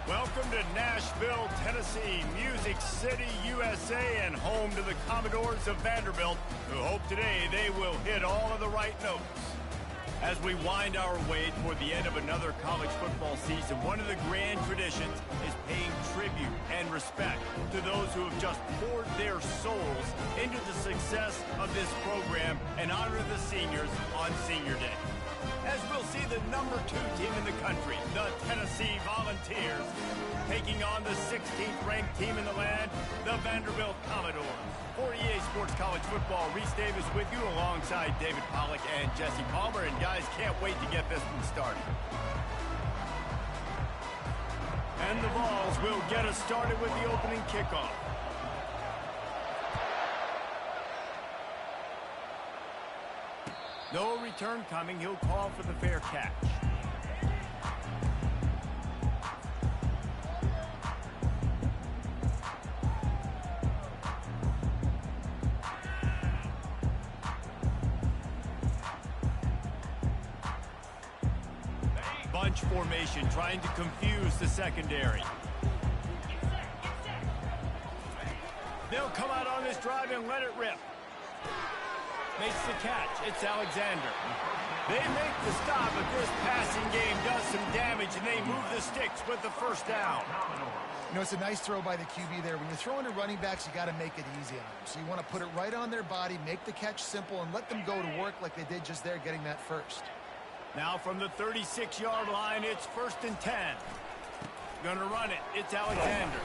Welcome to Nashville, Tennessee, Music City, USA, and home to the Commodores of Vanderbilt, who hope today they will hit all of the right notes. As we wind our way toward the end of another college football season, one of the grand traditions is paying tribute and respect to those who have just poured their souls into the success of this program and honor the seniors on Senior Day. As we'll see the number 2 team in the country, the Tennessee Volunteers, taking on the 16th ranked team in the land, the Vanderbilt Commodores. For EA Sports College Football, Reese Davis with you alongside David Pollack and Jesse Palmer. And guys, can't wait to get this one started. And the Vols will get us started with the opening kickoff. No return coming. He'll call for the fair catch. Bunch formation trying to confuse the secondary. They'll come out on this drive and let it rip. Makes the catch. It's Alexander. They make the stop, but this passing game does some damage, and they move the sticks with the first down. You know, it's a nice throw by the QB there. When you're throwing to running backs, you got to make it easy on them. So you want to put it right on their body, make the catch simple, and let them go to work like they did just there, getting that first. Now from the 36-yard line, it's 1st and 10. Gonna run it. It's Alexander.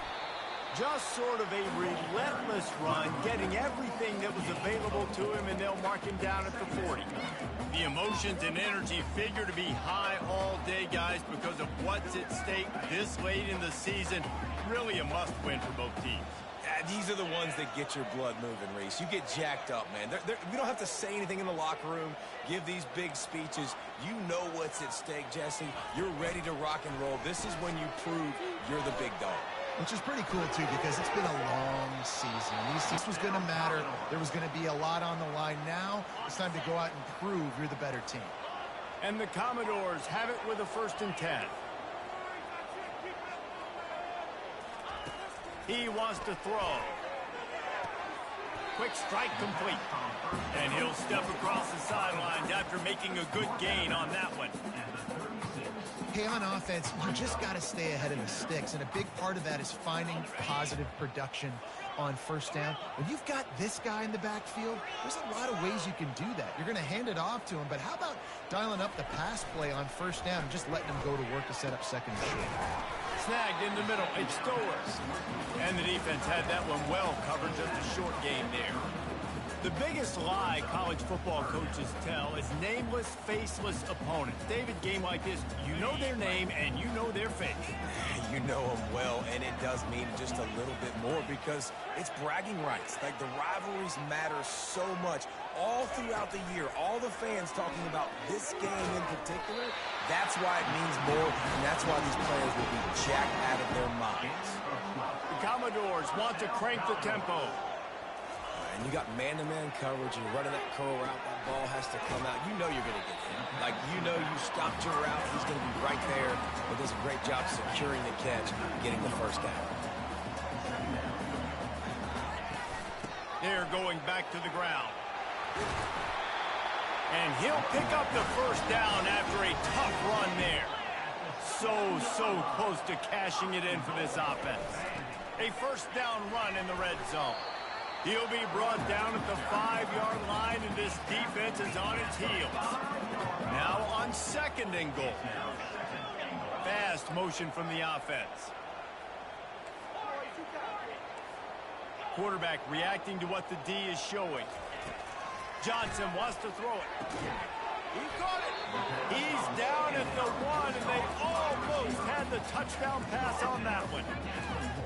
Just sort of a relentless run, getting everything that was available to him, and they'll mark him down at the 40. The emotions and energy figure to be high all day, guys, because of what's at stake this late in the season. Really a must-win for both teams. These are the ones that get your blood moving, Reese. You get jacked up, man. We don't have to say anything in the locker room, give these big speeches. You know what's at stake, Jesse. You're ready to rock and roll. This is when you prove you're the big dog. Which is pretty cool, too, because it's been a long season. This was going to matter. There was going to be a lot on the line. Now it's time to go out and prove you're the better team. And the Commodores have it with a 1st and 10. He wants to throw. Quick strike complete. And he'll step across the sidelines after making a good gain on that one. Hey, on offense, you just got to stay ahead of the sticks, and a big part of that is finding positive production on first down. When you've got this guy in the backfield, there's a lot of ways you can do that. You're going to hand it off to him, but how about dialing up the pass play on first down and just letting him go to work to set up second and short? Snagged in the middle, it's Stowers. And the defense had that one well covered, just a short game there. The biggest lie college football coaches tell is nameless, faceless opponents. David, game like this, you know their name and you know their face. You know them well, and it does mean just a little bit more because it's bragging rights. Like, the rivalries matter so much all throughout the year. All the fans talking about this game in particular, that's why it means more, and that's why these players will be jacked out of their minds. The Commodores want to crank the tempo. And you got man-to-man coverage, you're running that curl route, that ball has to come out. You know you're going to get hit. Like, you know you stopped your route, he's going to be right there. He does a great job securing the catch, getting the first down. They're going back to the ground. And he'll pick up the first down after a tough run there. So close to cashing it in for this offense. A first down run in the red zone. He'll be brought down at the 5-yard line, and this defense is on its heels. Now on 2nd and goal. Fast motion from the offense. Quarterback reacting to what the D is showing. Johnson wants to throw it. He caught it. He's down at the 1, and they almost had the touchdown pass on that one.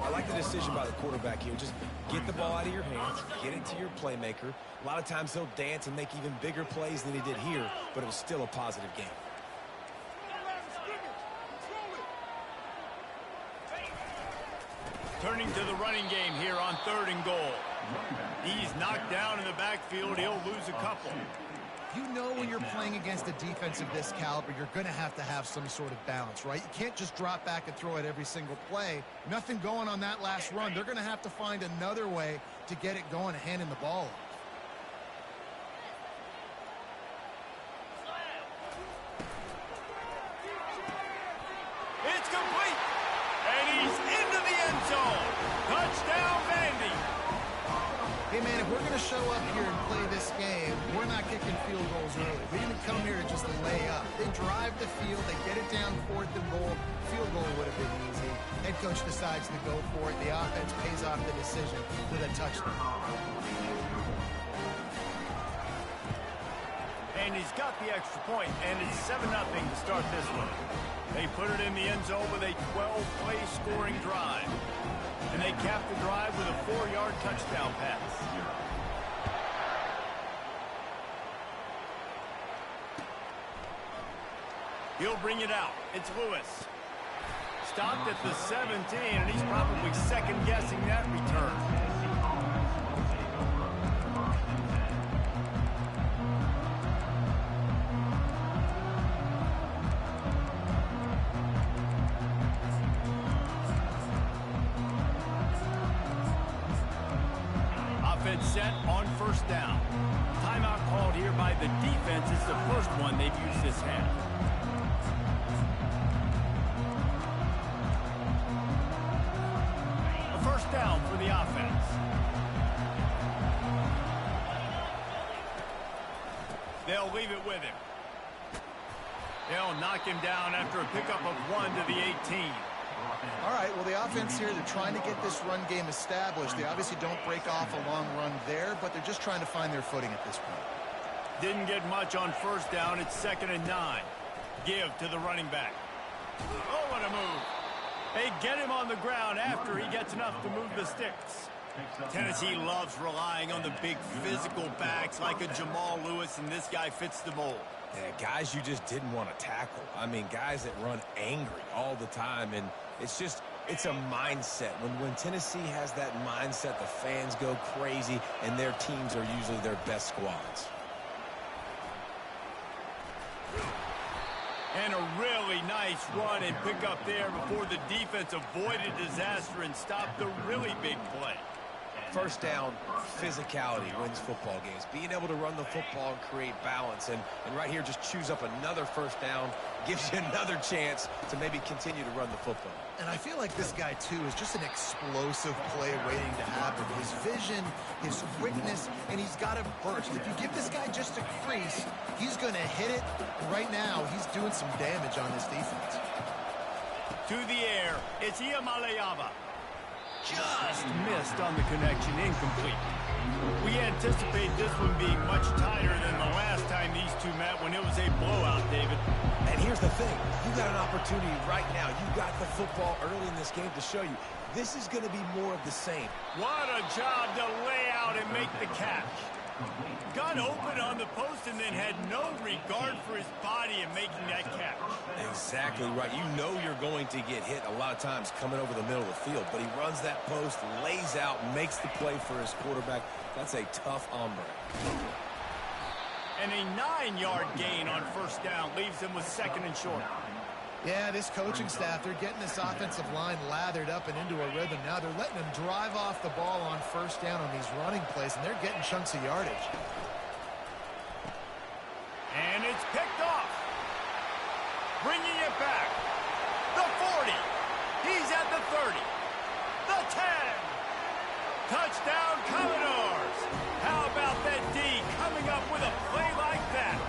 I like the decision by the quarterback here. Just get the ball out of your hands, get it to your playmaker. A lot of times he'll dance and make even bigger plays than he did here, but it was still a positive game. Turning to the running game here on 3rd and goal. He's knocked down in the backfield. He'll lose a couple. You know when you're playing against a defense of this caliber, you're going to have some sort of balance, right? You can't just drop back and throw it every single play. Nothing going on that last run. They're going to have to find another way to get it going and handing the ball off. It's complete. And he's into the end zone. Touchdown, Vandy. Hey, man, if we're going to show up here and play this game, we're not kicking field goals early. We didn't come here to just lay up. They drive the field. They get it down 4th and goal. Field goal would have been easy. Head coach decides to go for it. The offense pays off the decision with a touchdown. And he's got the extra point, and it's 7-0 to start this one. They put it in the end zone with a 12-play scoring drive. And they cap the drive with a 4-yard touchdown pass. He'll bring it out. It's Lewis. Stopped at the 17, and he's probably second-guessing that return. Set on first down. Timeout called here by the defense. It's the first one they've used this half. A first down for the offense. They'll leave it with him. They'll knock him down after a pickup of 1 to the 18. All right, well, the offense here, they're trying to get this run game established. They obviously don't break off a long run there, but they're just trying to find their footing at this point. Didn't get much on first down. It's 2nd and 9. Give to the running back. Oh, what a move. They get him on the ground after he gets enough to move the sticks. Tennessee loves relying on the big physical backs like a Jamal Lewis, and this guy fits the mold. Yeah, guys you just didn't want to tackle. I mean, guys that run angry all the time, and it's a mindset. When Tennessee has that mindset, the fans go crazy, and their teams are usually their best squads. And a really nice run and pick up there before the defense avoided disaster and stopped the really big play. First down, physicality wins football games. Being able to run the football and create balance. And right here, just choose up another first down, gives you another chance to maybe continue to run the football. And I feel like this guy, too, is just an explosive play waiting to happen. His vision, his quickness, and he's got a burst. If you give this guy just a crease, he's going to hit it. And right now, he's doing some damage on this defense. To the air, it's Iamaleava. Just missed on the connection, incomplete. We anticipate this one being much tighter than the last time these two met when it was a blowout, David. And here's the thing. You got an opportunity right now. You got the football early in this game to show you. This is going to be more of the same. What a job to lay out and make the catch. Got open on the post and then had no regard for his body in making that catch. Exactly right. You know you're going to get hit a lot of times coming over the middle of the field, but he runs that post, lays out, makes the play for his quarterback. That's a tough hombre. And a 9-yard gain on first down leaves him with 2nd and short. Yeah, this coaching staff, they're getting this offensive line lathered up and into a rhythm. Now they're letting them drive off the ball on first down on these running plays, and they're getting chunks of yardage. And it's picked off. Bringing it back. The 40. He's at the 30. The 10. Touchdown, Commodores. How about that D coming up with a play like that?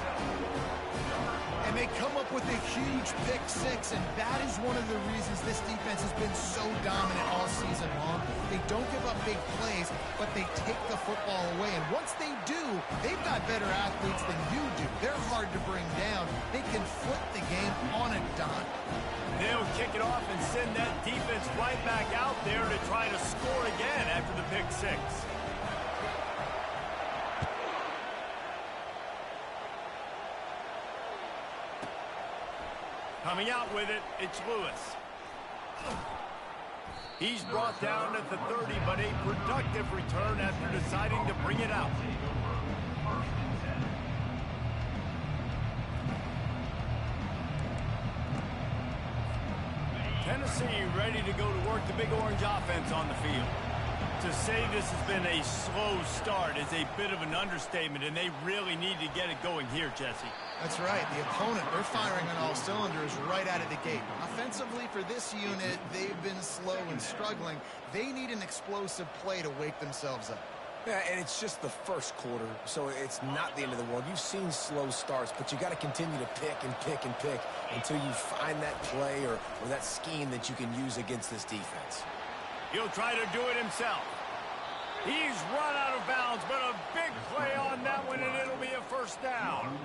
And they come up with a huge pick six, and that is one of the reasons this defense has been so dominant all season long. They don't give up big plays, but they take the football away. And once they do, they've got better athletes than you do. They're hard to bring down. They can flip the game on a dime. They'll kick it off and send that defense right back out there to try to score again after the pick six. Coming out with it, it's Lewis. He's brought down at the 30, but a productive return after deciding to bring it out. Tennessee ready to go to work the Big Orange offense on the field. To say this has been a slow start is a bit of an understatement, and they really need to get it going here, Jesse. That's right. The opponent, they're firing on all cylinders right out of the gate. Offensively, for this unit, they've been slow and struggling. They need an explosive play to wake themselves up. Yeah, and it's just the first quarter, so it's not the end of the world. You've seen slow starts, but you got to continue to pick and pick and pick until you find that play or that scheme that you can use against this defense. He'll try to do it himself. He's run out of bounds, but a big play on that one, and it'll be a first down.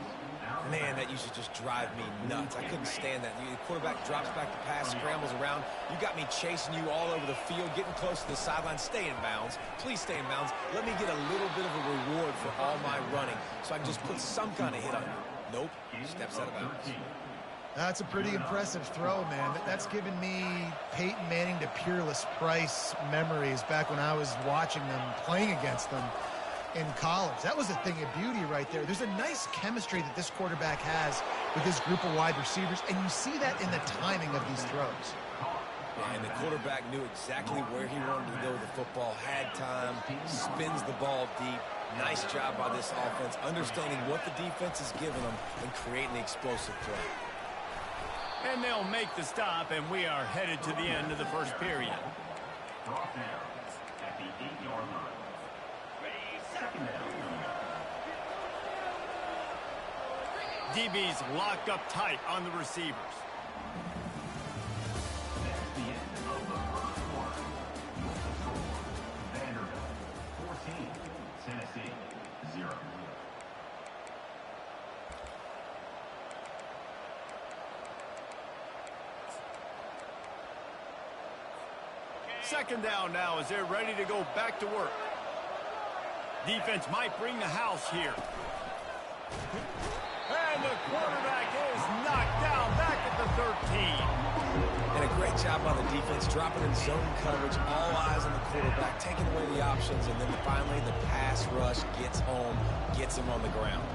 Man, that used to just drive me nuts. I couldn't stand that. The quarterback drops back to pass, scrambles around. You got me chasing you all over the field, getting close to the sideline. Stay in bounds. Please stay in bounds. Let me get a little bit of a reward for all my running so I can just put some kind of hit on you. Nope. Steps out of bounds. That's a pretty impressive throw, man. That's given me Peyton Manning to Peerless Price memories back when I was watching them, playing against them in college. That was a thing of beauty right there. There's a nice chemistry that this quarterback has with his group of wide receivers, and you see that in the timing of these throws. Yeah, and the quarterback knew exactly where he wanted to go with the football, had time, spins the ball deep. Nice job by this offense, understanding what the defense is giving them and creating the explosive play. And they'll make the stop, and we are headed to the end of the first period. Brought down at the 8-yard line. Second down. DB's locked up tight on the receivers. That's the end of the first quarter. Vanderbilt 14, Tennessee 0. Second down now as they're ready to go back to work. Defense might bring the house here. And the quarterback is knocked down back at the 13. And a great job by the defense, dropping in zone coverage, all eyes on the quarterback, taking away the options, and then finally the pass rush gets home, gets him on the ground.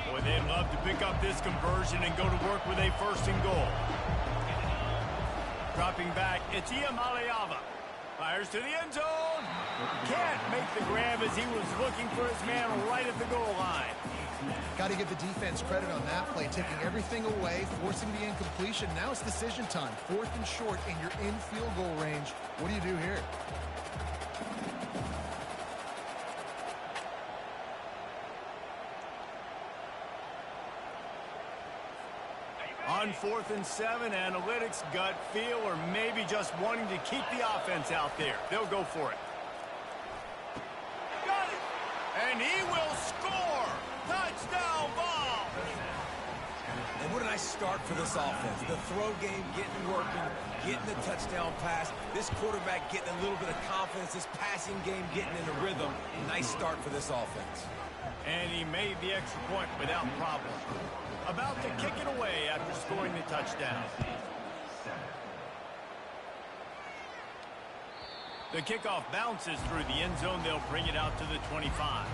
Boy, they'd love to pick up this conversion and go to work with a first and goal. Dropping back, it's Iamaleava. Fires to the end zone. Can't make the grab as he was looking for his man right at the goal line. Got to give the defense credit on that play, taking everything away, forcing the incompletion. Now it's decision time. 4th and short, and you're in field goal range. What do you do here? On 4th and 7, analytics, gut feel, or maybe just wanting to keep the offense out there. They'll go for it. Got it! And he will score! Touchdown ball! And what a nice start for this offense. The throw game getting working, getting the touchdown pass. This quarterback getting a little bit of confidence. This passing game getting in a rhythm. Nice start for this offense. And he made the extra point without problem. About to kick it away after scoring the touchdown. The kickoff bounces through the end zone. They'll bring it out to the 25.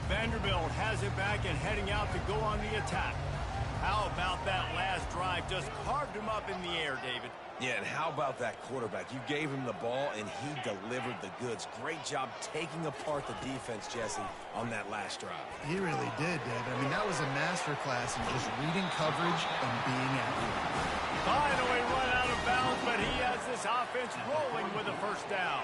Vanderbilt has it back and heading out to go on the attack. How about that last drive? Just carved him up in the air, David. Yeah, and how about that quarterback? You gave him the ball, and he delivered the goods. Great job taking apart the defense, Jesse, on that last drive. He really did, David. I mean, that was a masterclass in just reading coverage and being accurate. Finally run out of bounds, but he has this offense rolling with a first down.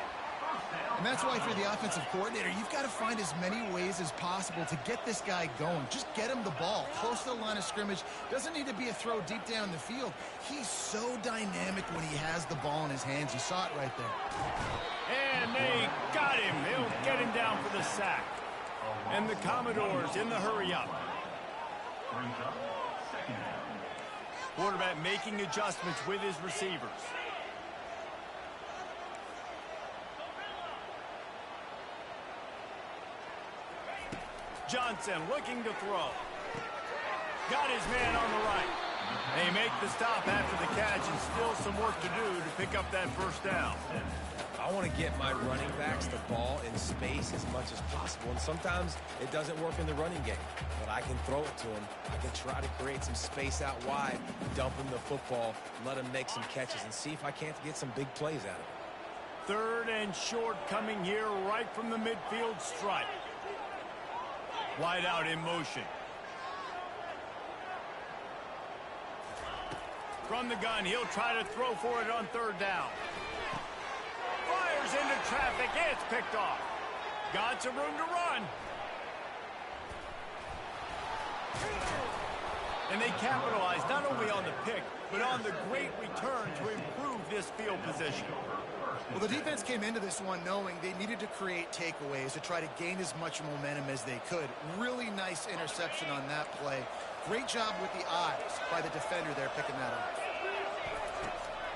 And that's why, for the offensive coordinator, you've got to find as many ways as possible to get this guy going. Just get him the ball close to the line of scrimmage. Doesn't need to be a throw deep down the field. He's so dynamic when he has the ball in his hands. You saw it right there. And they got him. They'll get him down for the sack. And the Commodores in the hurry-up. Quarterback making adjustments with his receivers. Johnson looking to throw. Got his man on the right. They make the stop after the catch, and still some work to do to pick up that first down. I want to get my running backs the ball in space as much as possible. And sometimes it doesn't work in the running game, but I can throw it to them. I can try to create some space out wide, dump them the football, let them make some catches, and see if I can't get some big plays out of it. 3rd and short coming here right from the midfield stripe. Wide out in motion. From the gun, he'll try to throw for it on 3rd down. Fires into traffic. It's picked off. Got some room to run. And they capitalize not only on the pick, but on the great return to improve this field position. Well, the defense came into this one knowing they needed to create takeaways to try to gain as much momentum as they could. Really nice interception on that play. Great job with the eyes by the defender there picking that up.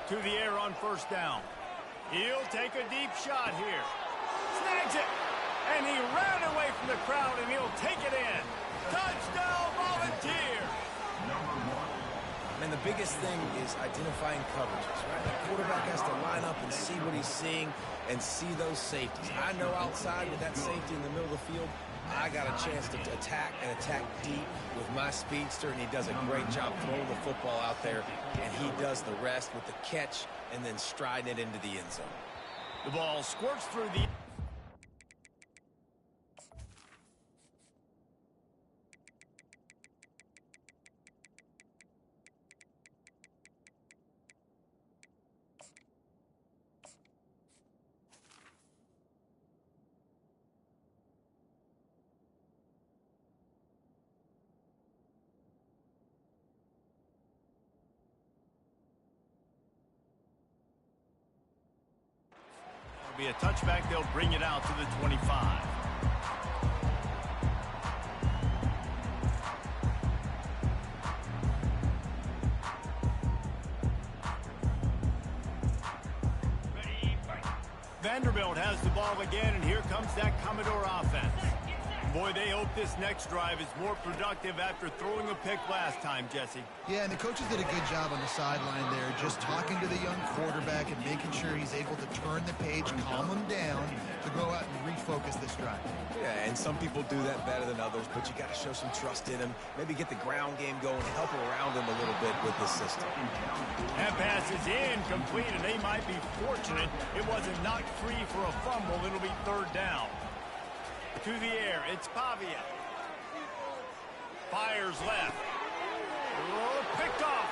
To the air on 1st down. He'll take a deep shot here. Snags it. And he ran away from the crowd, and he'll take it in. Touchdown, Volunteer. And the biggest thing is identifying coverages, right? The quarterback has to line up and see what he's seeing and see those safeties. I know outside with that safety in the middle of the field, I got a chance to attack and attack deep with my speedster, and he does a great job throwing the football out there, and he does the rest with the catch and then striding it into the end zone. The ball squirts through the... Be a touchback. They'll bring it out to the 25. Vanderbilt has the ball again, and here comes that Commodore offense. Boy, they hope this next drive is more productive after throwing a pick last time, Jesse. Yeah, and the coaches did a good job on the sideline there, just talking to the young quarterback and making sure he's able to turn the page, calm him down, to go out and refocus this drive. Yeah, and some people do that better than others, but you got to show some trust in him, maybe get the ground game going, help around him a little bit with this system. That pass is incomplete, and they might be fortunate it wasn't knocked free for a fumble. It'll be 3rd down. To the air, it's Pavia. Fires left. Oh, picked off.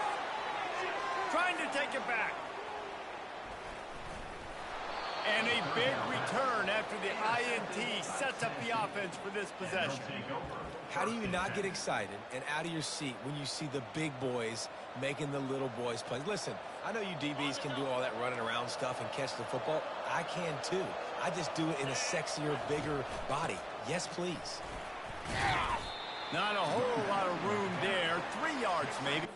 Trying to take it back. And a big return after the INT sets up the offense for this possession. How do you not get excited and out of your seat when you see the big boys making the little boys play? Listen, I know you DBs can do all that running around stuff and catch the football. I can too. I just do it in a sexier, bigger body. Yes, please. Not a whole lot of room there. 3 yards maybe.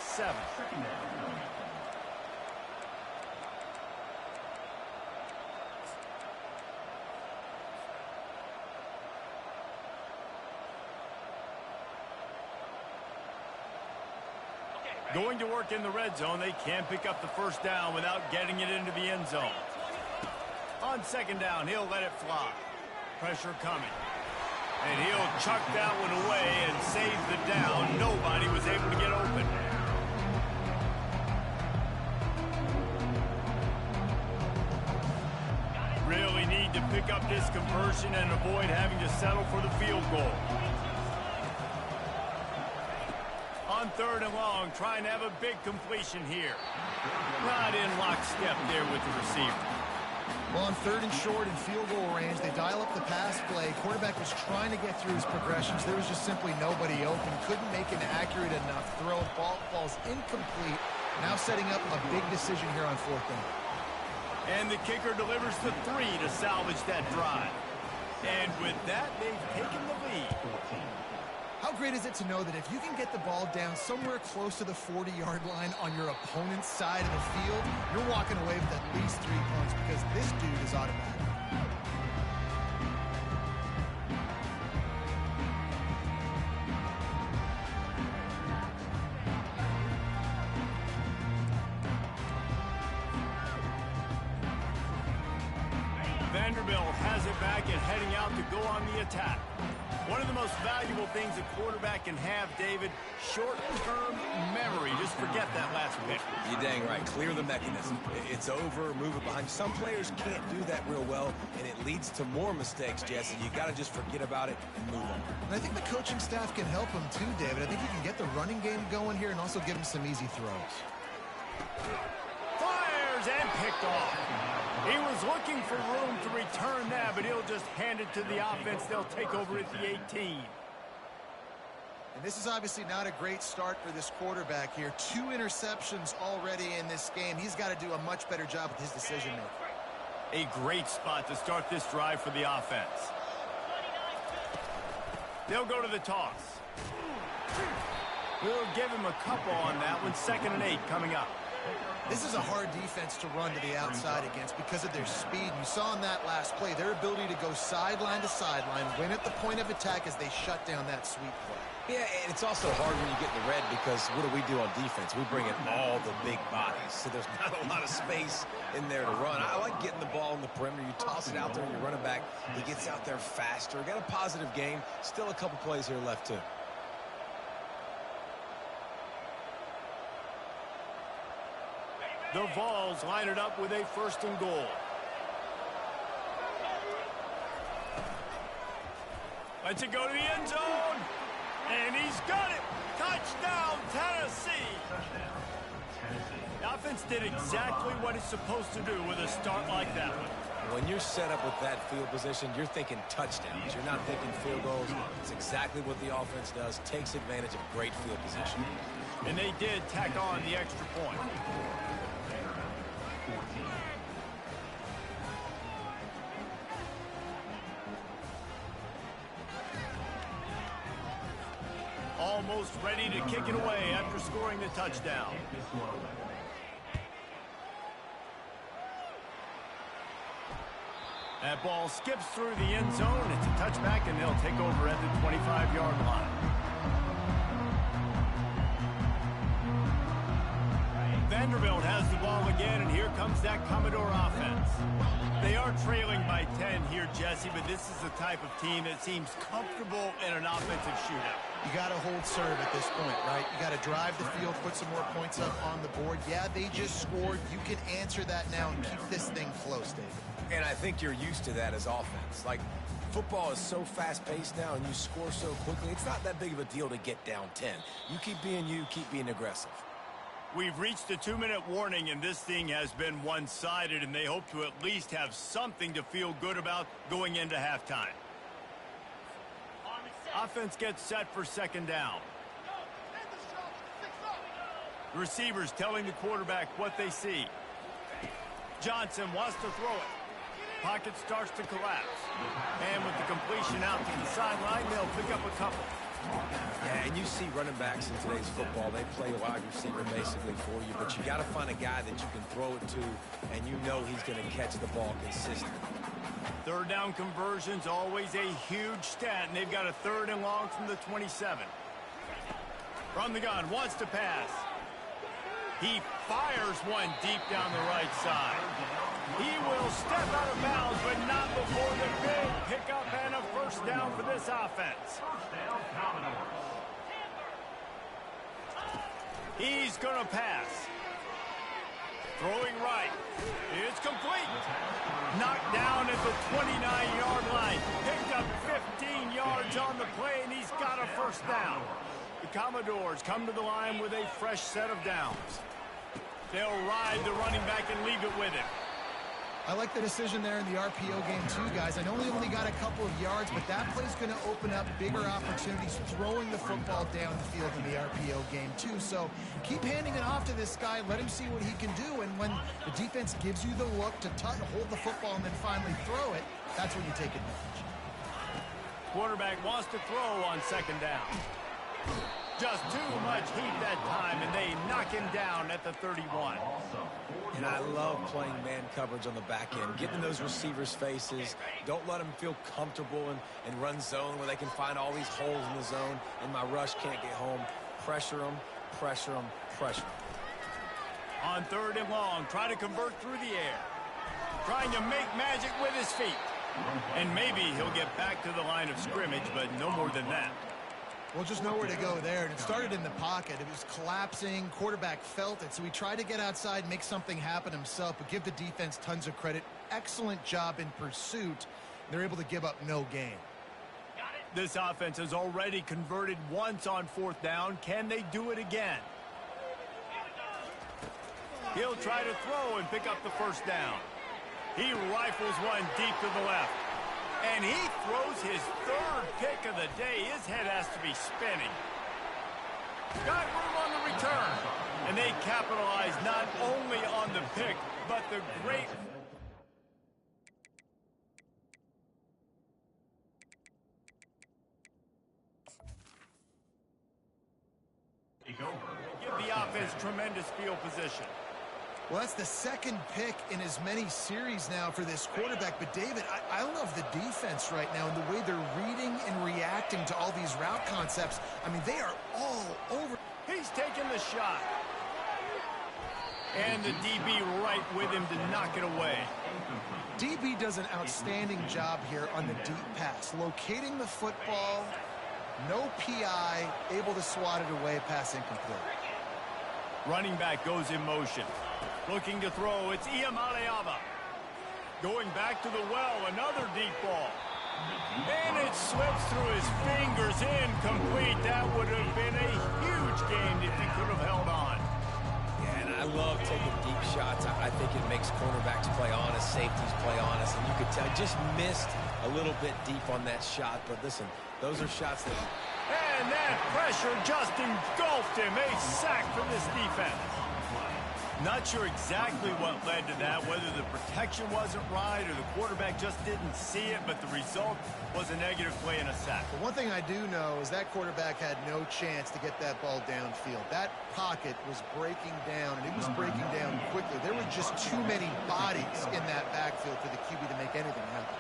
Seven. Going to work in the red zone. They can't pick up the 1st down without getting it into the end zone. On 2nd down, he'll let it fly. Pressure coming. And he'll chuck that one away and save the down. Nobody was able to get open. Really need to pick up this conversion and avoid having to settle for the field goal. On 3rd and long, trying to have a big completion here. Not in lockstep there with the receiver. Well, on 3rd and short and field goal range, they dial up the pass play. Quarterback was trying to get through his progressions. There was just simply nobody open. Couldn't make an accurate enough throw. Ball falls incomplete. Now setting up a big decision here on 4th down. And the kicker delivers the 3 to salvage that drive. And with that, they've taken the lead. How great is it to know that if you can get the ball down somewhere close to the 40-yard line on your opponent's side of the field, you're walking away with at least 3 points because this dude is automatic. Vanderbilt has it back and heading out to go on the attack. One of the most valuable things a quarterback can have, David, short-term memory. Just forget that last pick. You're dang right. Clear the mechanism. It's over, move it behind. Some players can't do that real well, and it leads to more mistakes, Jesse. You got to just forget about it and move on. And I think the coaching staff can help him too, David. I think he can get the running game going here and also give him some easy throws. Fires and picked off. He was looking for room to return that, but he'll just hand it to the offense. They'll take over at the 18. And this is obviously not a great start for this quarterback here. 2 interceptions already in this game. He's got to do a much better job with his decision-making. A great spot to start this drive for the offense. They'll go to the toss. We'll give him a couple on that one. 2nd and 8 coming up. This is a hard defense to run to the outside against because of their speed. You saw in that last play their ability to go sideline to sideline, win at the point of attack as they shut down that sweep play. Yeah, and it's also hard when you get in the red because what do on defense? We bring in all the big bodies, so there's not a lot of space in there to run. I like getting the ball in the perimeter. You toss it out there and your running back, he gets out there faster. Got a positive game. Still a couple plays here left, too. The Vols line it up with a 1st and goal. Lets it go to the end zone. And he's got it. Touchdown, Tennessee. The offense did exactly what it's supposed to do with a start like that one. When you're set up with that field position, you're thinking touchdowns. You're not thinking field goals. It's exactly what the offense does. Takes advantage of great field position. And they did tack on the extra point. Almost ready to kick it away after scoring the touchdown. That ball skips through the end zone. It's a touchback, and they'll take over at the 25-yard line. Vanderbilt has the ball again, and here comes that Commodore offense. They are trailing by 10 here, Jesse, but this is the type of team that seems comfortable in an offensive shootout. You got to hold serve at this point, right? You got to drive the field, put some more points up on the board. Yeah, they just scored. You can answer that now and keep this thing close, David. And I think you're used to that as offense. Like, football is so fast-paced now and you score so quickly, it's not that big of a deal to get down 10. You keep being aggressive. We've reached the 2-minute warning, and this thing has been one-sided, and they hope to at least have something to feel good about going into halftime. Offense gets set for 2nd down. The receivers telling the quarterback what they see. Johnson wants to throw it. Pocket starts to collapse. And with the completion out to the sideline, they'll pick up a couple. Yeah, and you see running backs in today's football, they play wide receiver basically for you, but you got to find a guy that you can throw it to, and you know he's going to catch the ball consistently. 3rd down conversion's always a huge stat, and they've got a 3rd and long from the 27. From the gun, wants to pass. He fires one deep down the right side. He will step out of bounds, but not before the big pickup and a 1st down for this offense. He's going to pass. Throwing right. It's complete. Knocked down at the 29-yard line. Picked up 15 yards on the play, and he's got a 1st down. The Commodores come to the line with a fresh set of downs. They'll ride the running back and leave it with him. I like the decision there in the RPO game too, guys. I know he only got a couple of yards, but that play's going to open up bigger opportunities throwing the football down the field in the RPO game too. So keep handing it off to this guy. Let him see what he can do. And when the defense gives you the look to hold the football and then finally throw it, that's when you take advantage. Quarterback wants to throw on 2nd down. Just too much heat that time, and they knock him down at the 31. And I love playing man coverage on the back end, getting in those receivers' faces. Don't let them feel comfortable and run zone where they can find all these holes in the zone, and my rush can't get home. Pressure them, pressure them, pressure them. On 3rd and long, try to convert through the air. trying to make magic with his feet. And maybe he'll get back to the line of scrimmage, but no more than that. Well, just nowhere to go there. And it started in the pocket. It was collapsing. Quarterback felt it, so he tried to get outside, make something happen himself, but give the defense tons of credit. Excellent job in pursuit. They're able to give up no gain. This offense has already converted once on 4th down. Can they do it again? He'll try to throw and pick up the 1st down. He rifles one deep to the left. And he throws his 3rd pick of the day. His head has to be spinning. Got room on the return. And they capitalize not only on the pick, but the great... Give the offense tremendous field position. Well, that's the 2nd pick in as many series now for this quarterback. But, David, I love the defense right now and the way they're reading and reacting to all these route concepts. I mean, they are all over. He's taking the shot. And the DB right with him to knock it away. DB does an outstanding job here on the deep pass. Locating the football, no PI, able to swat it away, pass incomplete. Running back goes in motion. Looking to throw, it's Iamaleava. Going back to the well, another deep ball. And it slips through his fingers, incomplete. That would have been a huge game if he could have held on. Yeah, and I love taking deep shots. I think it makes cornerbacks play honest, safeties play honest. And you could tell, just missed a little bit deep on that shot. But listen, those are shots that... And that pressure just engulfed him. A sack for this defense. Not sure exactly what led to that, whether the protection wasn't right or the quarterback just didn't see it, but the result was a negative play and a sack. But one thing I do know is that quarterback had no chance to get that ball downfield. That pocket was breaking down, and it was breaking down quickly. There were just too many bodies in that backfield for the QB to make anything happen.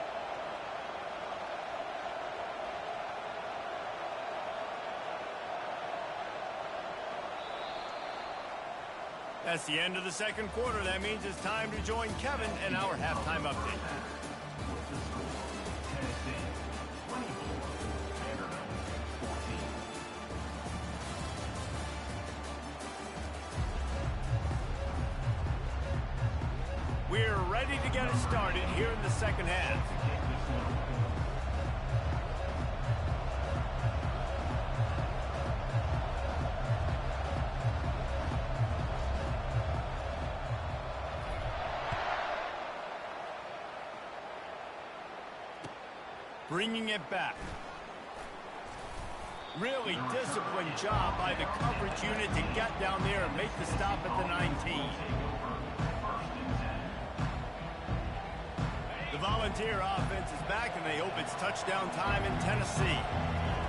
That's the end of the 2nd quarter. That means it's time to join Kevin in our halftime update. We're ready to get it started here in the 2nd half. Bringing it back. Really disciplined job by the coverage unit to get down there and make the stop at the 19. The Volunteer offense is back, and they hope it's touchdown time in Tennessee.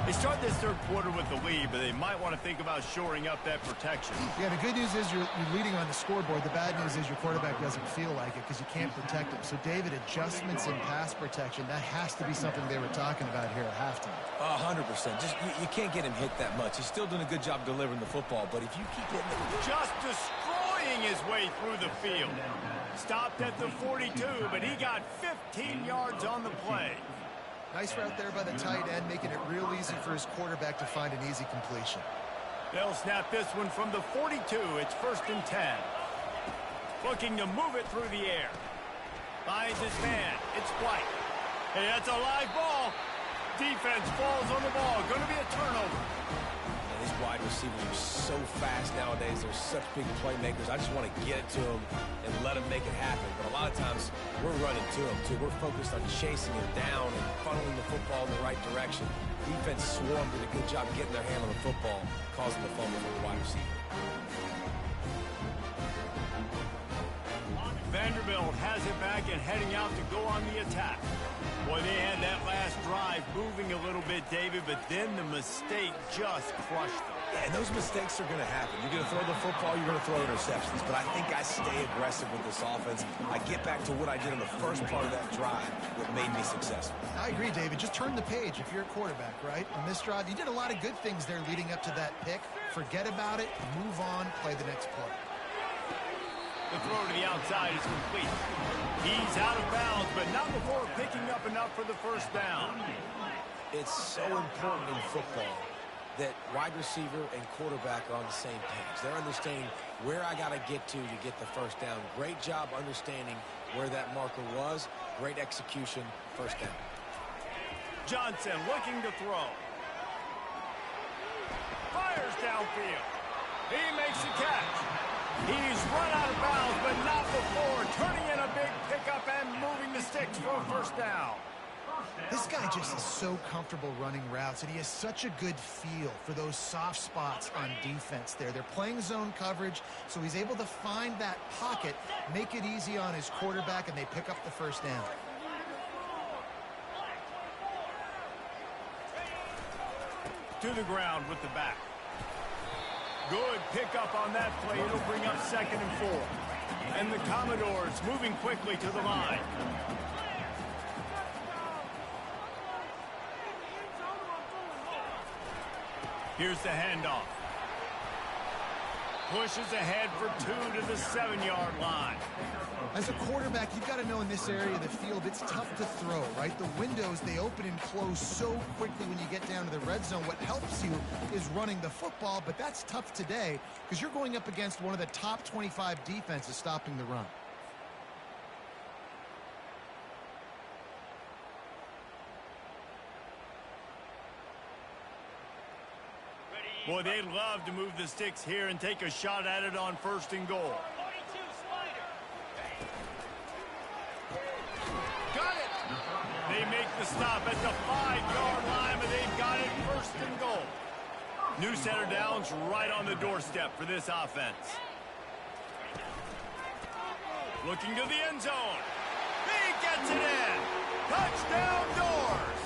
They start this 3rd quarter with the lead, but they might want to think about shoring up that protection. Yeah, the good news is you're leading on the scoreboard. The bad news is your quarterback doesn't feel like it because you can't protect him. So, David, adjustments in pass protection, that has to be something they were talking about here at halftime. 100%. Just you can't get him hit that much. He's still doing a good job delivering the football, but if you keep hitting it... Just destroying his way through the field. Stopped at the 42, but he got 15 yards on the play. Nice route there by the tight end, making it real easy for his quarterback to find an easy completion. They'll snap this one from the 42. It's 1st and 10. Looking to move it through the air. Finds his man. It's White. Hey, that's a live ball. Defense falls on the ball. Going to be a turnover. And these wide receivers are so fast nowadays. They're such big playmakers. I just want to get it to them and let them make it happen. But a lot of times, we're running to them, too. We're focused on chasing him down and funneling the football in the right direction. Defense swarmed, did a good job getting their hand on the football, causing the fumble for the wide receiver. Vanderbilt has it back and heading out to go on the attack. Boy, they had that last drive moving a little bit, David, but then the mistake just crushed them. Yeah, and those mistakes are going to happen. You're going to throw the football, you're going to throw interceptions. But I think I stay aggressive with this offense. I get back to what I did in the first part of that drive that made me successful. I agree, David. Just turn the page if you're a quarterback, right? On this drive, you did a lot of good things there leading up to that pick. Forget about it, move on, play the next play. The throw to the outside is complete. He's out of bounds, but not before picking up enough for the first down. It's so important in football that wide receiver and quarterback are on the same page. They're understanding where I got to get the first down. Great job understanding where that marker was. Great execution, first down. Johnson looking to throw. Fires downfield. He makes the catch. He's run out of bounds, but not before turning in a big pickup and moving the sticks for a first down. This guy just is so comfortable running routes, and he has such a good feel for those soft spots on defense there. They're playing zone coverage, so he's able to find that pocket, make it easy on his quarterback, and they pick up the first down. To the ground with the back. Good pickup on that play. It'll bring up 2nd and 4. And the Commodores moving quickly to the line. Here's the handoff. Pushes ahead for 2 to the 7-yard line. As a quarterback, you've got to know in this area of the field, it's tough to throw, right? The windows, they open and close so quickly when you get down to the red zone. What helps you is running the football, but that's tough today because you're going up against one of the top 25 defenses stopping the run. Boy, they'd love to move the sticks here and take a shot at it on 1st and goal. Got it! They make the stop at the 5-yard line, but they've got it 1st and goal. New center downs right on the doorstep for this offense. Looking to the end zone. He gets it in! Touchdown Doors!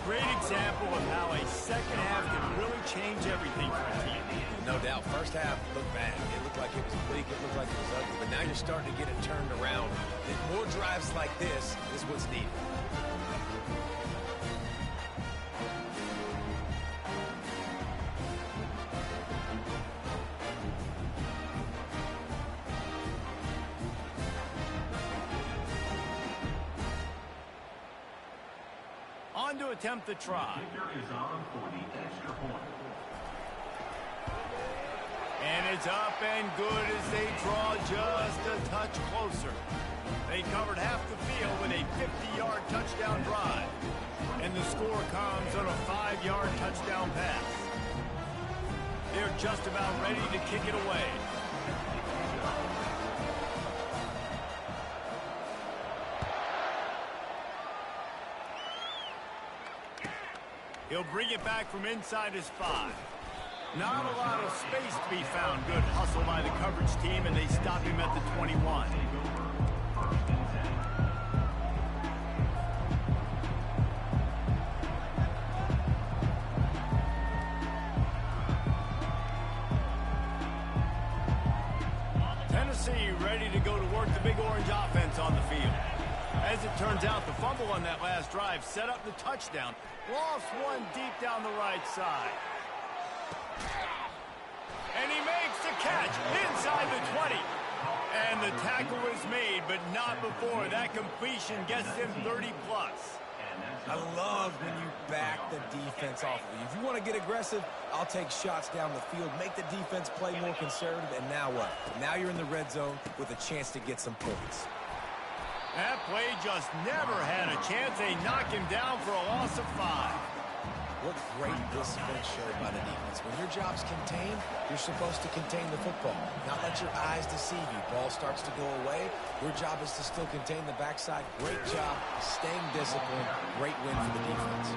Great example of how a second half can really change everything for a team. No doubt. First half looked bad. It looked like it was bleak. It looked like it was ugly. But now you're starting to get it turned around. And more drives like this is what's needed. On to attempt the try. Is on for the extra point. And it's up and good as they draw just a touch closer. They covered half the field with a 50-yard touchdown drive. And the score comes on a 5-yard touchdown pass. They're just about ready to kick it away. He'll bring it back from inside his 5. Not a lot of space to be found. Good hustle by the coverage team, and they stop him at the 21. Tennessee ready to go to work the Big Orange offense on the field. As it turns out, the fumble on that last drive set up the touchdown. Lost one deep down the right side. And he makes the catch inside the 20. And the tackle is made, but not before. That completion gets him 30-plus. I love when you back the defense off of you. If you want to get aggressive, I'll take shots down the field, make the defense play more conservative, and now what? Now you're in the red zone with a chance to get some points. That play just never had a chance. They knock him down for a loss of 5. What great discipline showed by the defense. When your job's contained, you're supposed to contain the football. Not let your eyes deceive you. Ball starts to go away. Your job is to still contain the backside. Great job staying disciplined. Great win for the defense.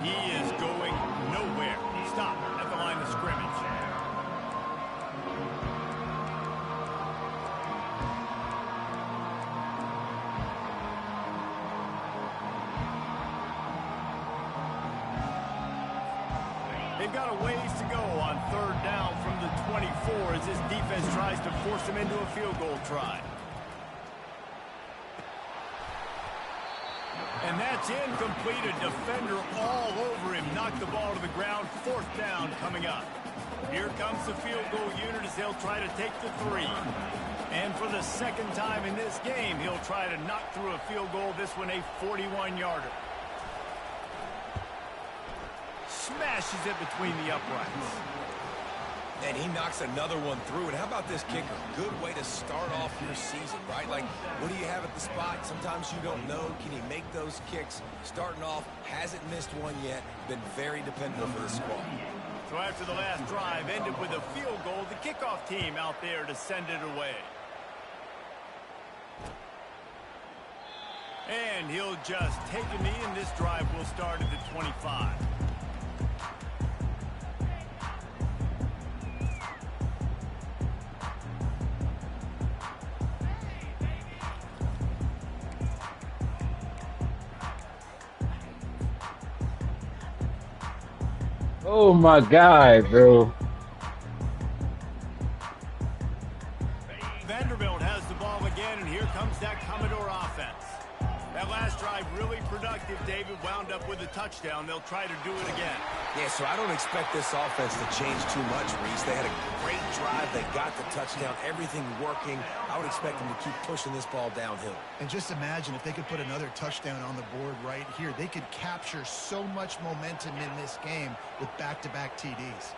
He is going nowhere. Stop at the line of scrimmage. They've got a ways to go on 3rd down from the 24 as this defense tries to force them into a field goal try. And that's incomplete. A defender all over him. Knocked the ball to the ground. 4th down coming up. Here comes the field goal unit as they'll try to take the 3. And for the second time in this game, he'll try to knock through a field goal. This one a 41-yarder. Smashes it between the uprights. And he knocks another one through. And how about this kicker? Good way to start off your season, right? Like, what do you have at the spot? Sometimes you don't know. Can he make those kicks? Starting off, hasn't missed one yet. Been very dependable for the squad. So after the last drive ended with a field goal, the kickoff team out there to send it away. And he'll just take a knee, and this drive will start at the 25. Oh my God, bro. Vanderbilt has the ball again, and here comes that Commodore offense. That last drive really productive, David. Wound up with a touchdown. They'll try to do it again. Yeah, so I don't expect this offense to change too much, Reese. They had a great drive. They got the touchdown. Everything working. I would expect them to keep pushing this ball downhill. And just imagine if they could put another touchdown on the board right here. They could capture so much momentum in this game with back-to-back TDs.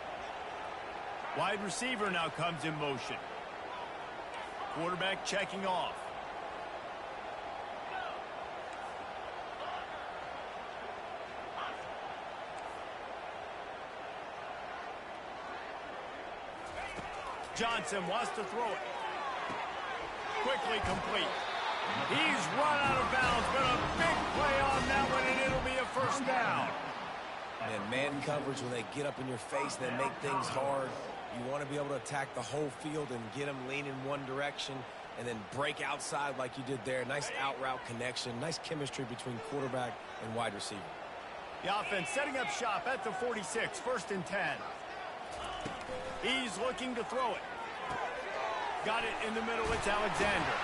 Wide receiver now comes in motion. Quarterback checking off. Johnson wants to throw it. Quickly complete. He's run out of bounds, but a big play on that one, and it'll be a first down. And man coverage, when they get up in your face, they make things hard. You want to be able to attack the whole field and get them leaning one direction and then break outside like you did there. Nice out route connection. Nice chemistry between quarterback and wide receiver. The offense setting up shop at the 46, 1st and 10. He's looking to throw it. Got it in the middle. It's Alexander.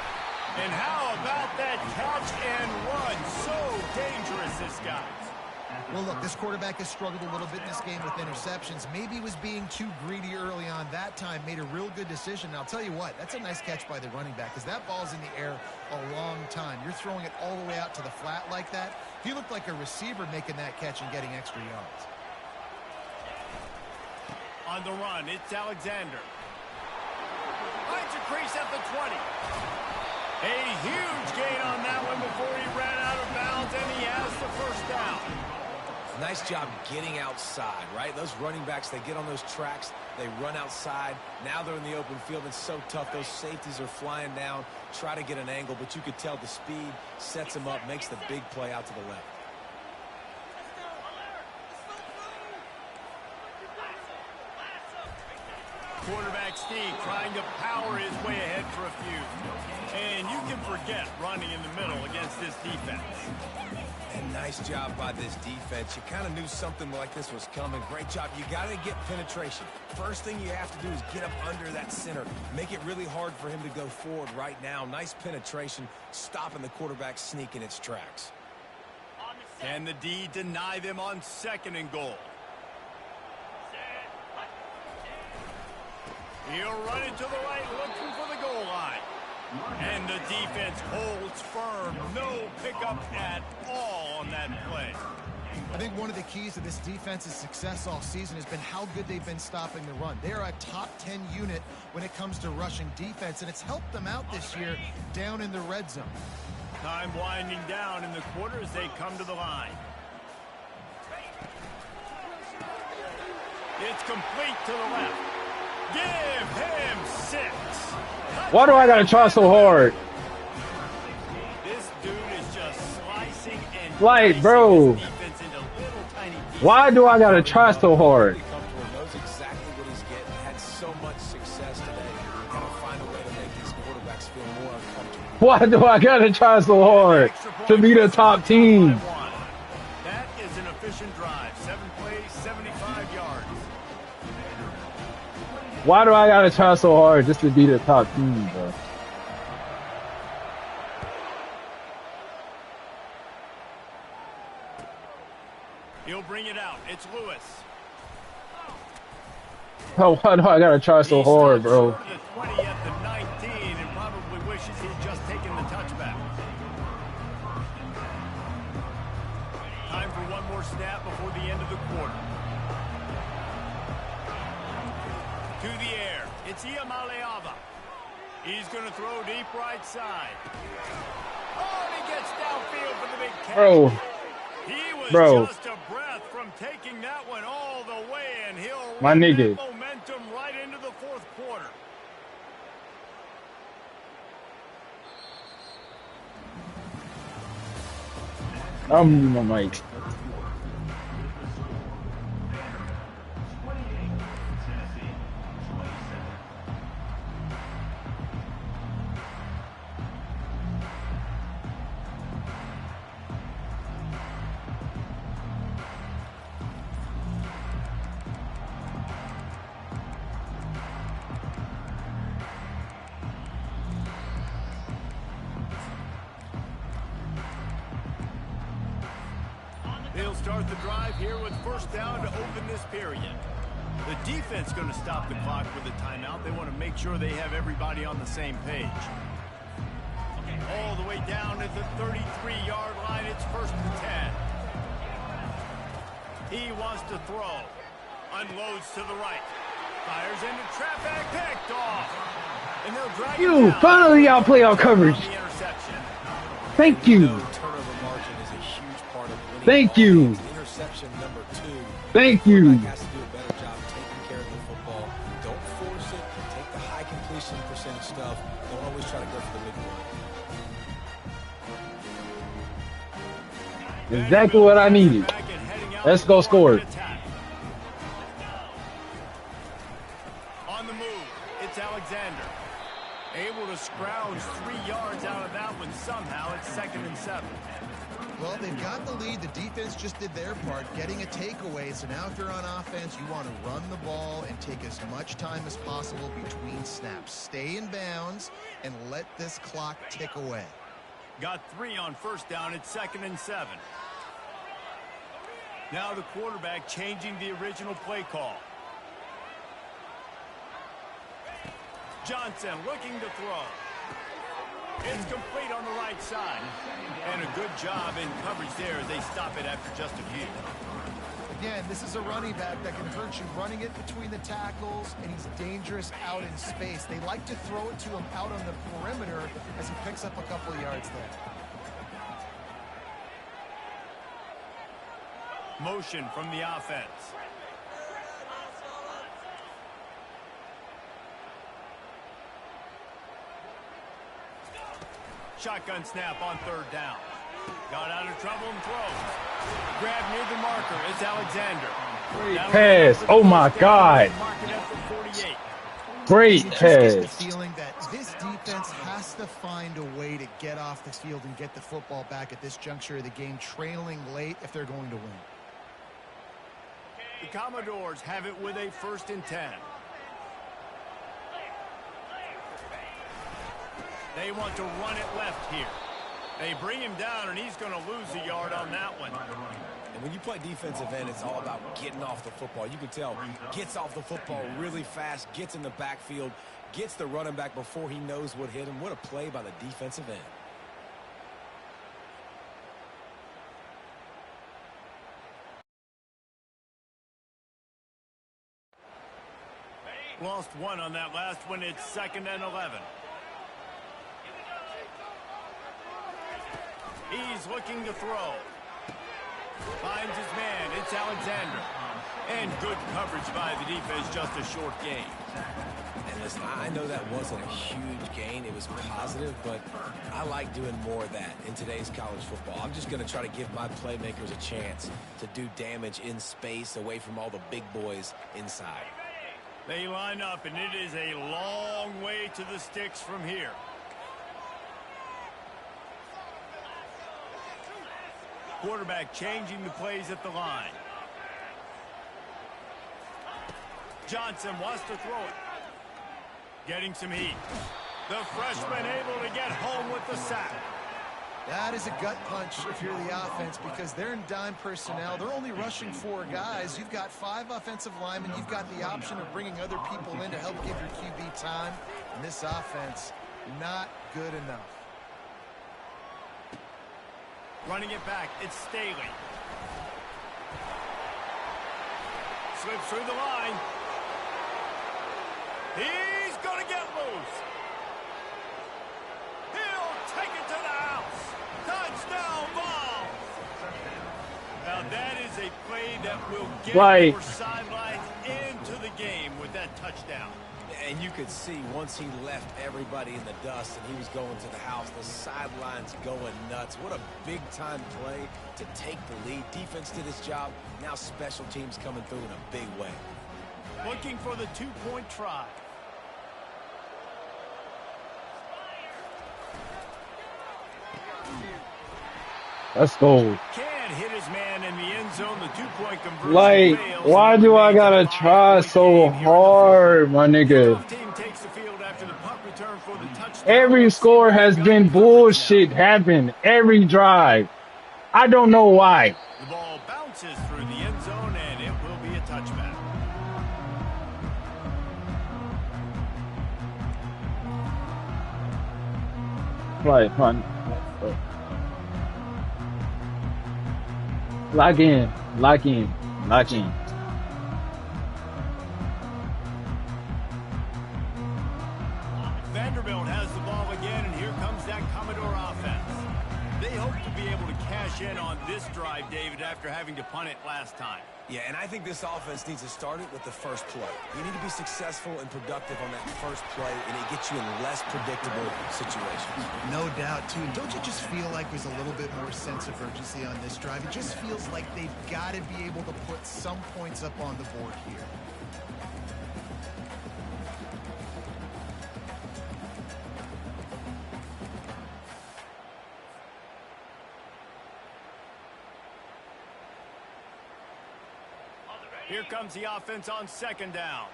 And how about that catch and run? So dangerous, this guy. Well, look, this quarterback has struggled a little bit in this game with interceptions. Maybe he was being too greedy early on. That time made a real good decision. And I'll tell you what, that's a nice catch by the running back, because that ball's in the air a long time. You're throwing it all the way out to the flat like that. He looked like a receiver making that catch and getting extra yards. On the run, it's Alexander. Finds a crease at the 20. A huge gain on that one before he ran out of bounds, and he has the first down. Nice job getting outside, right? Those running backs, they get on those tracks, they run outside. Now they're in the open field. It's so tough. Those safeties are flying down, try to get an angle, but you could tell the speed sets them up, makes the big play out to the left. Quarterback Steve trying to power his way ahead for a few. And you can forget running in the middle against this defense. And nice job by this defense. You kind of knew something like this was coming. Great job. You got to get penetration. First thing you have to do is get up under that center. Make it really hard for him to go forward right now. Nice penetration, stopping the quarterback sneak in its tracks. Can the D deny them on 2nd and goal? He'll run it to the right, looking for the goal line. And the defense holds firm. No pickup at all on that play. I think one of the keys to this defense's success all season has been how good they've been stopping the run. They are a top 10 unit when it comes to rushing defense, and it's helped them out this year down in the red zone. Time winding down in the quarter as they come to the line. It's complete to the left. Give him 6. Why do I gotta try so hard? This dude is just slicing and Like, bro. his defense into little tiny pieces. Why do I gotta try so hard? Knows exactly what he's getting. Had so much success today. Gotta find a way to make these quarterbacks feel more uncomfortable. Why do I gotta try so hard to be the top team? That is an efficient drive. 7 plays, 75 yards. Why do I gotta try so hard just to be the top team, bro? He'll bring it out. It's Lewis. Oh, why do I gotta try so hard, bro? The 20 at the 19 and quarter. To the air. It's Iamaleava. He's going to throw deep right side. Oh, and he gets downfield for the big catch. Bro. He was just a breath from taking that one all the way, and he'll run that momentum right into the fourth quarter. My mic. They'll start the drive here with first down to open this period. The defense going to stop the clock with a timeout. They want to make sure they have everybody on the same page. All the way down at the 33-yard line. It's first and 10. He wants to throw. Unloads to the right. Fires into traffic. Picked off. And they'll drag You finally outplay our coverage. Thank you. Thank you. Interception number 2. Thank you. Has to do a better job taking care of the football. Don't force it. Take the high completion percentage stuff. Don't always try to go for the big one. Exactly what I needed. Let's go score. On the move, it's Alexander. Able to scrounge 3 yards out of that one somehow. It's 2nd and 7. Well, they've got the lead. The defense just did their part, getting a takeaway. So now if you're on offense, you want to run the ball and take as much time as possible between snaps. Stay in bounds and let this clock tick away. Got 3 on first down. It's 2nd and 7. Now the quarterback changing the original play call. Johnson looking to throw. It's complete on the right side. And a good job in coverage there as they stop it after just a few. Again, this is a running back that can hurt you, running it between the tackles, and he's dangerous out in space. They like to throw it to him out on the perimeter as he picks up a couple of yards there. Motion from the offense. Shotgun snap on 3rd down. Got out of trouble and throws. Grab near the marker. It's Alexander. Great pass. Oh my God. Great pass. Just the feeling that this defense has to find a way to get off the field and get the football back at this juncture of the game, trailing late if they're going to win. The Commodores have it with a 1st and 10. They want to run it left here. They bring him down, and he's going to lose a yard on that one. And when you play defensive end, it's all about getting off the football. You can tell, gets off the football really fast, gets in the backfield, gets the running back before he knows what hit him. What a play by the defensive end. Lost 1 on that last one. It's 2nd and 11. He's looking to throw. Finds his man. It's Alexander. And good coverage by the defense. Just a short gain. And listen, I know that wasn't a huge gain. It was positive, but I like doing more of that in today's college football. I'm just going to try to give my playmakers a chance to do damage in space away from all the big boys inside. They line up, and it is a long way to the sticks from here. Quarterback changing the plays at the line. Johnson wants to throw it. Getting some heat. The freshman able to get home with the sack. That is a gut punch if you're the offense, because they're in dime personnel. They're only rushing 4 guys. You've got 5 offensive linemen. You've got the option of bringing other people in to help give your QB time. And this offense, not good enough. Running it back, it's Staley. slips through the line. He's going to get loose. He'll take it to the house. Touchdown ball. Now that is a play that will get your sidelines into the game with that touchdown. And you could see once he left everybody in the dust and he was going to the house, the sidelines going nuts. What a big-time play to take the lead. Defense did its job. Now special teams coming through in a big way. Looking for the two-point try. Let's go. Can't hit his man in the end zone. The two-point conversion Like, fails. why do I gotta try so hard, my nigga? Team takes the field after the punt return for the touchdown. Every score has been bullshit happen every drive. I don't know why. The ball bounces through the end zone, and it will be a touchback. Right, fun. Lock in, lock in, lock in. Vanderbilt has the ball again, and here comes that Commodore offense. They hope to be able to cash in on this drive, David, after having to punt it last time. Yeah, and I think this offense needs to start it with the first play. You need to be successful and productive on that first play, and it gets you in less predictable situations. No doubt, too. Don't you just feel like there's a little bit more sense of urgency on this drive? It just feels like they've got to be able to put some points up on the board here. Here comes the offense on second down.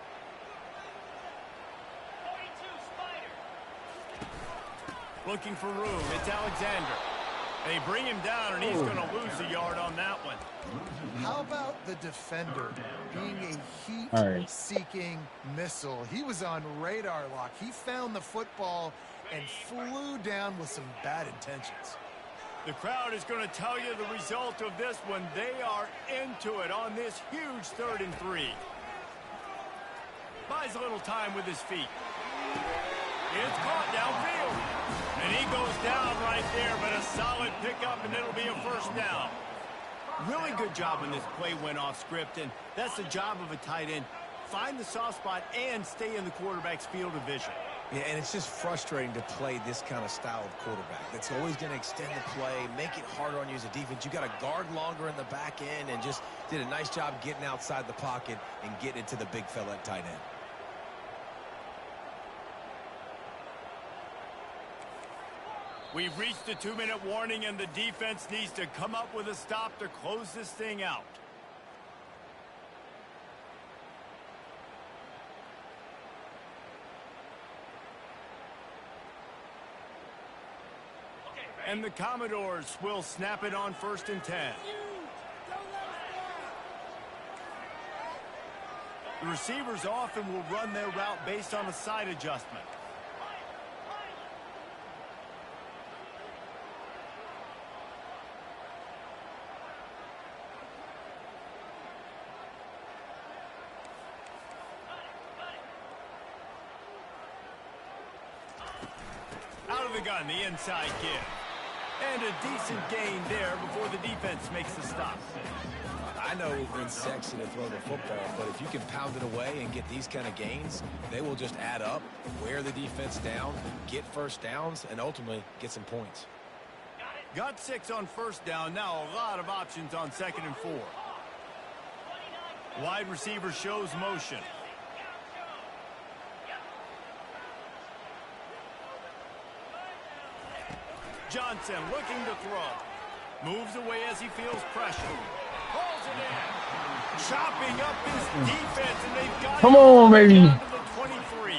Looking for room. It's Alexander. They bring him down, and he's going to lose a yard on that one. How about the defender being a heat-seeking missile? He was on radar lock. He found the football and flew down with some bad intentions. The crowd is going to tell you the result of this one. They are into it on this huge 3rd and 3. Buys a little time with his feet. It's caught downfield. And he goes down right there, but a solid pickup, and it'll be a first down. Really good job when this play went off script, and that's the job of a tight end. Find the soft spot and stay in the quarterback's field of vision. Yeah, and it's just frustrating to play this kind of style of quarterback. That's always going to extend the play, make it harder on you as a defense. You got to guard longer in the back end, and just did a nice job getting outside the pocket and getting into the big fella at tight end. We've reached the 2-minute warning, and the defense needs to come up with a stop to close this thing out. And the Commodores will snap it on 1st and 10. The receivers often will run their route based on a side adjustment. Out of the gun, the inside give. And a decent gain there before the defense makes the stop. I know it's been sexy to throw the football, but if you can pound it away and get these kind of gains, they will just add up, wear the defense down, get first downs, and ultimately get some points. Got 6 on first down. Now a lot of options on 2nd and 4. Wide receiver shows motion. Johnson looking to throw. Moves away as he feels pressure. Pulls it in. Chopping up his defense, and they've got Come on, baby. down to the 23.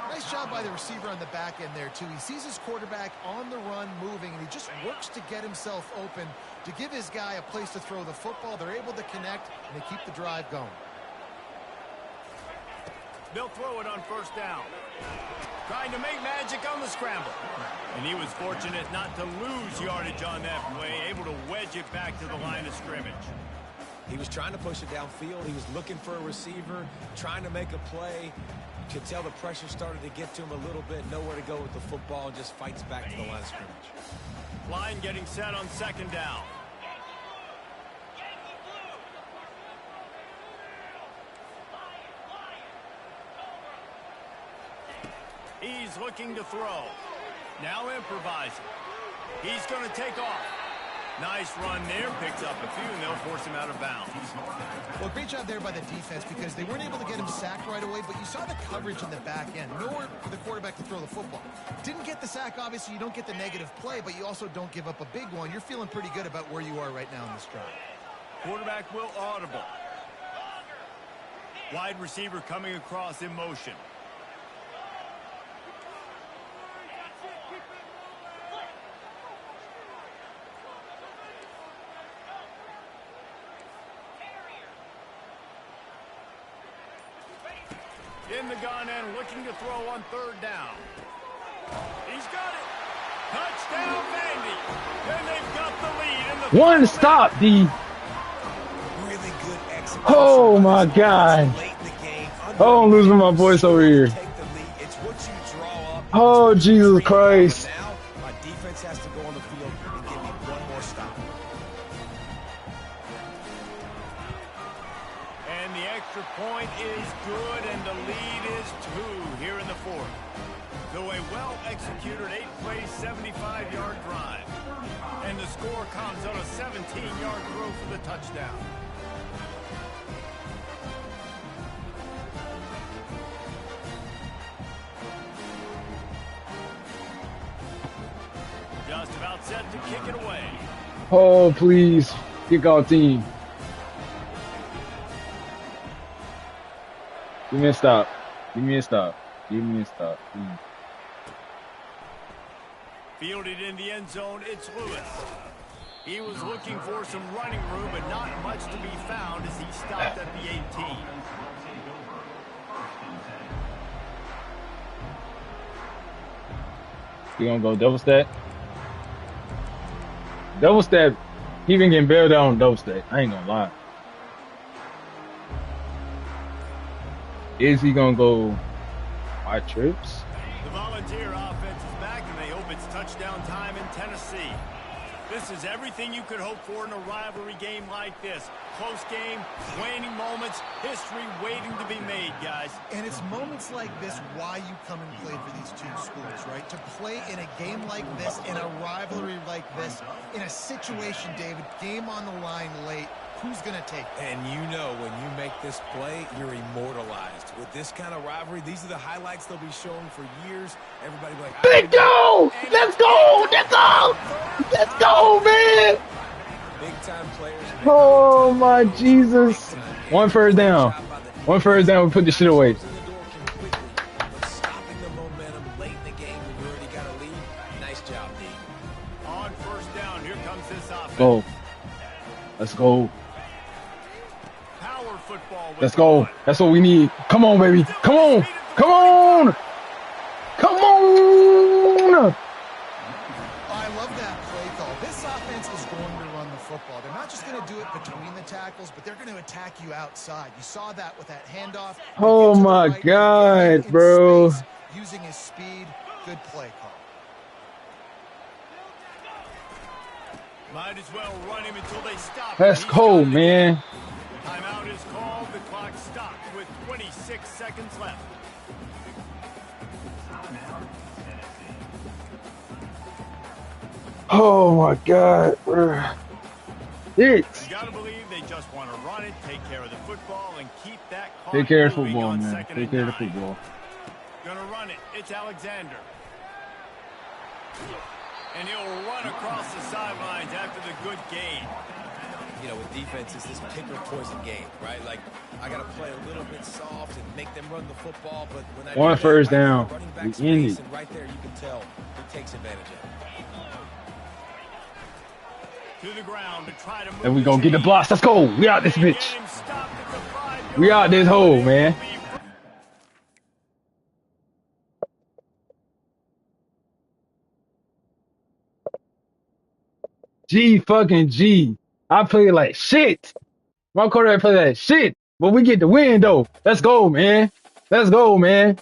Nice job by the receiver on the back end there, too. He sees his quarterback on the run moving, and he just works to get himself open to give his guy a place to throw the football. They're able to connect, and they keep the drive going. They'll throw it on first down. Trying to make magic on the scramble. And he was fortunate not to lose yardage on that play, able to wedge it back to the line of scrimmage. He was trying to push it downfield. He was looking for a receiver, trying to make a play. Could tell the pressure started to get to him a little bit. Nowhere to go with the football, and just fights back to the line of scrimmage. Line getting set on second down. He's looking to throw. Now improvising. He's going to take off. Nice run there. Picks up a few, and they'll force him out of bounds. Well, great job there by the defense because they weren't able to get him sacked right away, but you saw the coverage in the back end. Nowhere for the quarterback to throw the football. Didn't get the sack, obviously. You don't get the negative play, but you also don't give up a big one. You're feeling pretty good about where you are right now in this drive. Quarterback will audible. Wide receiver coming across in motion. In the gun and looking to throw on third down. He's got it. Touchdown, Vandy. And they've got the lead in the One stop, D. Really good execution. Oh, my God. Late in the game, Oh, I'm losing my voice over here. take the lead. It's what you draw up. Oh, Jesus Christ. Now, my defense has to go on the field and give me one more stop. And the extra point is good, and the lead is 2 here in the fourth. So a well-executed 8-play, 75-yard drive. And the score comes on a 17-yard throw for the touchdown. Just about set to kick it away. Oh, please. Kick off team. Give me a stop. Give me a stop. Give me a stop. Please. Fielded in the end zone, it's Lewis. He was looking for some running room, but not much to be found as he stopped at the 18. You gonna go double stack? Double stack. He been getting bailed out on double stack. I ain't gonna lie. Is he gonna go wide trips? The Volunteer offense is back, and they hope it's touchdown time in Tennessee. This is everything you could hope for in a rivalry game like this. Close game, waning moments, history waiting to be made, guys. And it's moments like this why you come and play for these two schools, right? To play in a game like this, in a rivalry like this, in a situation, David, game on the line late, who's going to take it? And you know when you make this play, you're immortalized. With this kind of rivalry, these are the highlights they'll be showing for years. Everybody will be like, Let's go! Let's go! Let's go! Let's go, man! big-time players. Oh, my Jesus. One first down. One first down, we put the shit away. Stopping the momentum late in the game when you already got a lead. Nice job, D. On first down, here comes this offense. Go. Let's go. Power football with Let's the go. run. That's what we need. Come on, baby. Come on. Come on. Come on. I love that play call. This offense is going to run the football. They're not just going to do it between the tackles, but they're going to attack you outside. You saw that with that handoff. Oh, Get to the my right, God, in bro. space, using his speed. Good play call. Might as well run him until they stop. That's He's cold, got it. man. Timeout is called. The clock stops with 26 seconds left. Oh, my God, bro. It's You gotta believe they just want to run it, take care of the football, and keep that clock take care of moving football, on man. second Take and care of the 9. football. Gonna run it. It's Alexander. And he'll run across the sidelines after the good gain. You know, with defense, it's this pick or poison game, right? Like, I got to play a little bit soft and make them run the football, but when I do One that, first right down. there, running back We space, end it. and right there you can tell he takes advantage of it. To the ground to try to move. And we gonna get the blocks. Let's go. We out this Get bitch. him stopped at the 5-yard We out this line. hole, It will man. be G fucking G. I play like shit. My quarterback play that shit. But we get the win though. Let's go, man. Let's go, man.